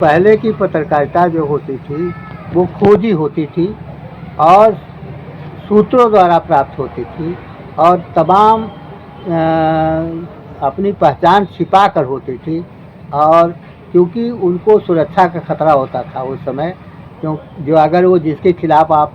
पहले की पत्रकारिता जो होती थी वो खोजी होती थी और सूत्रों द्वारा प्राप्त होती थी और तमाम अपनी पहचान छिपा कर होती थी। और क्योंकि उनको सुरक्षा का खतरा होता था उस समय, क्यों जो अगर वो जिसके खिलाफ आप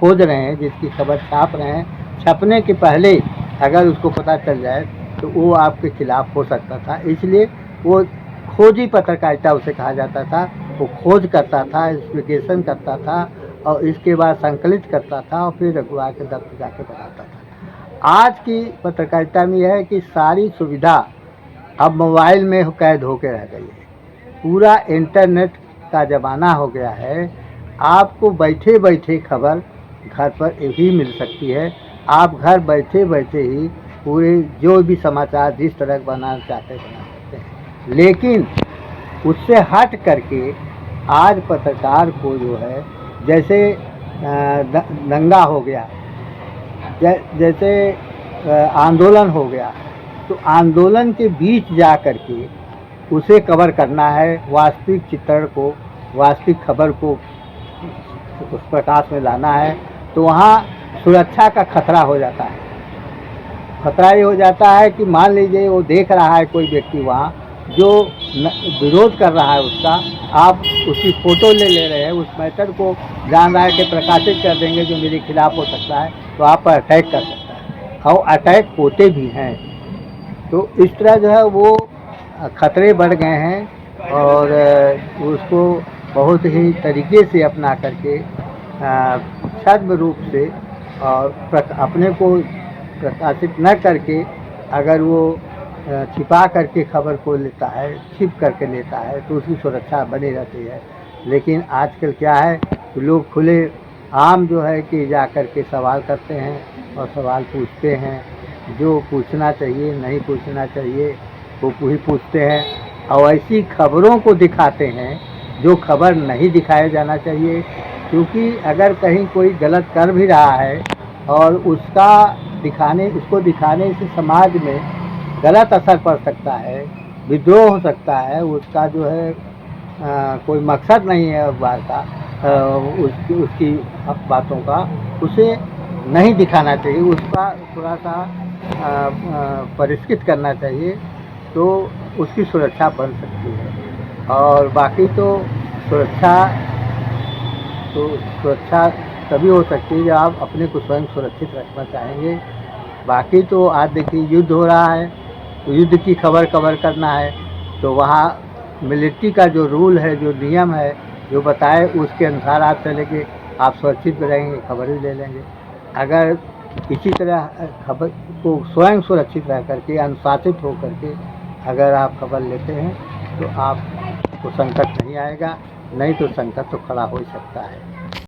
खोज रहे हैं, जिसकी खबर छाप रहे हैं, छपने के पहले अगर उसको पता चल जाए तो वो आपके खिलाफ हो सकता था। इसलिए वो खोजी पत्रकारिता उसे कहा जाता था। वो खोज करता था, इन्वेस्टिगेशन करता था और इसके बाद संकलित करता था और फिर अखबार के दफ्तर जाके बनाता था। आज की पत्रकारिता में यह है कि सारी सुविधा अब मोबाइल में कैद होकर रह गई है। पूरा इंटरनेट का ज़माना हो गया है। आपको बैठे बैठे खबर घर पर ही मिल सकती है। आप घर बैठे बैठे ही पूरे जो भी समाचार जिस तरह बनाना चाहते हैं बना सकते हैं। लेकिन उससे हट करके आज पत्रकार को जो है, जैसे दंगा हो गया, जैसे आंदोलन हो गया, तो आंदोलन के बीच जा कर के उसे कवर करना है, वास्तविक चित्रण को, वास्तविक खबर को उस प्रकाश में लाना है, तो वहाँ सुरक्षा का खतरा हो जाता है। खतरा ये हो जाता है कि मान लीजिए वो देख रहा है कोई व्यक्ति वहाँ जो विरोध कर रहा है उसका, आप उसकी फ़ोटो ले रहे हैं, उस मैटर को जान रहा है कि प्रकाशित कर देंगे जो मेरे खिलाफ हो सकता है, तो आप पर अटैक कर सकता है और अटैक होते भी हैं। तो इस तरह जो है वो खतरे बढ़ गए हैं और उसको बहुत ही तरीके से अपना करके छद्म रूप से और अपने को प्रकाशित न करके अगर वो छिपा करके खबर को लेता है, छिप करके लेता है, तो उसकी सुरक्षा बनी रहती है। लेकिन आजकल क्या है कि लोग खुले आम जो है कि जा कर के सवाल करते हैं और सवाल पूछते हैं। जो पूछना चाहिए नहीं पूछना चाहिए वो ही पूछते हैं और ऐसी खबरों को दिखाते हैं जो खबर नहीं दिखाया जाना चाहिए। क्योंकि अगर कहीं कोई गलत कर भी रहा है और उसको दिखाने से समाज में गलत असर पड़ सकता है, विद्रोह हो सकता है, उसका जो है कोई मकसद नहीं है अखबार का, उसकी बातों का उसे नहीं दिखाना चाहिए, उसका थोड़ा सा परिष्कृत करना चाहिए, तो उसकी सुरक्षा बन सकती है। और बाकी तो सुरक्षा तभी हो सकती है जब आप अपने को स्वयं सुरक्षित रखना चाहेंगे। बाकी तो आज देखिए युद्ध हो रहा है, तो युद्ध की खबर कवर करना है तो वहाँ मिलिट्री का जो रूल है, जो नियम है, जो बताए उसके अनुसार आप चलेंगे, आप सुरक्षित रहेंगे, खबर भी ले लेंगे। अगर इसी तरह खबर को स्वयं सुरक्षित रह करके, अनुशासित हो करके अगर आप खबर लेते हैं तो आपको संकट नहीं आएगा, नहीं तो संकट तो खड़ा हो ही सकता है।